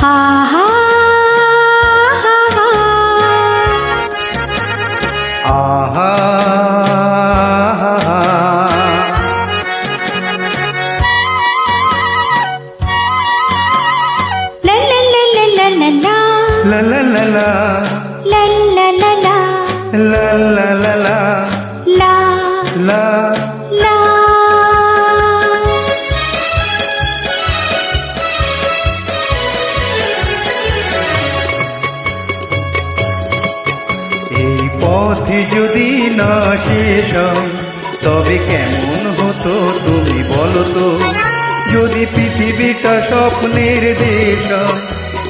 হা হা হা হা। আহা হা হা। লা লা লা লা লা লা লা। লা লা লা লা। লা লা লা লা। লা লা লা লা। লা লা। লা। এই পথে যদি না শেষ হয় তবে কেমন হতো তুমি বলো তো। যদি পৃথিবীটা স্বপ্নের দেশ হয়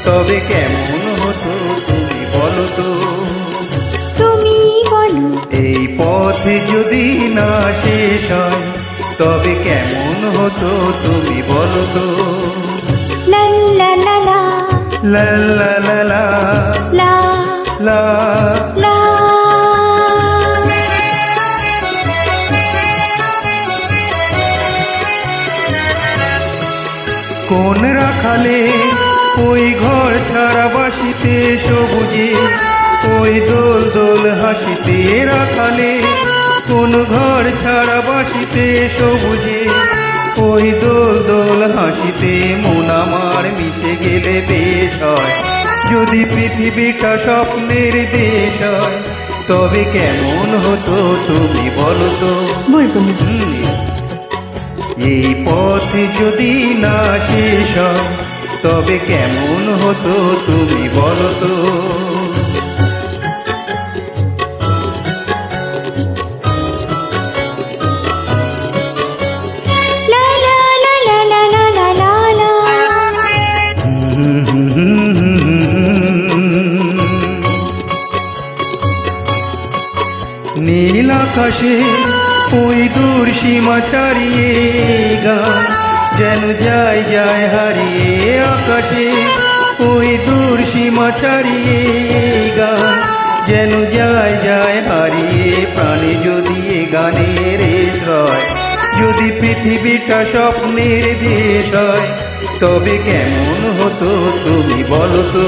তবে কেমন হতো তুমি বলো তো। তুমি বলো। এই পথে যদি না শেষ হয় তবে কেমন হতো তুমি বলো তো। লা লা লা লা। লা লা লা লা। লা লা। লা। কোন রাখালে ওই ঘর ছাড়া বাসিতে সবুজে, ওই দোল দোল হাসিতে রাখালে কোন ঘর ছাড়া বাসিতে সবুজে, ওই দোল দোল হাসিতে মন আমার মিশে গেলে বেশ হয়। যদি পৃথিবীটা স্বপ্নের দেশ হয় তবে কেমন হতো তুমি বলো তো। বলবো না। এই পথ যদি না শেষ হয় তবে কেমন হতো তুমি বলো তো। লা লা লা লা লা লা লা লা লা। নীল আকাশে ওই দূর সীমা ছাড়িয়ে গান যেন যায় যায় হারিয়ে। আকাশে ওই দূর সীমা ছাড়িয়ে গান যেন যায় যায় হারিয়ে। প্রাণে যদি এ গানের রয়, যদি পৃথিবীটা স্বপ্নের দেশ হয় তবে কেমন হতো তুমি বলো তো।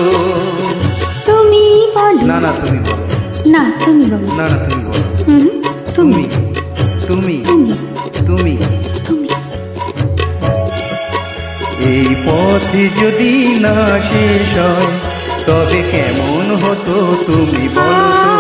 তুমি বলো। না না তুমি বলো। না তুমি বলো। না না তুমি বলো। হুম, তুমি তুমি তুমি তুমি। তুমি। এই পথে যদি না শেষ হয় তবে কেমন হতো তুমি বলো তো।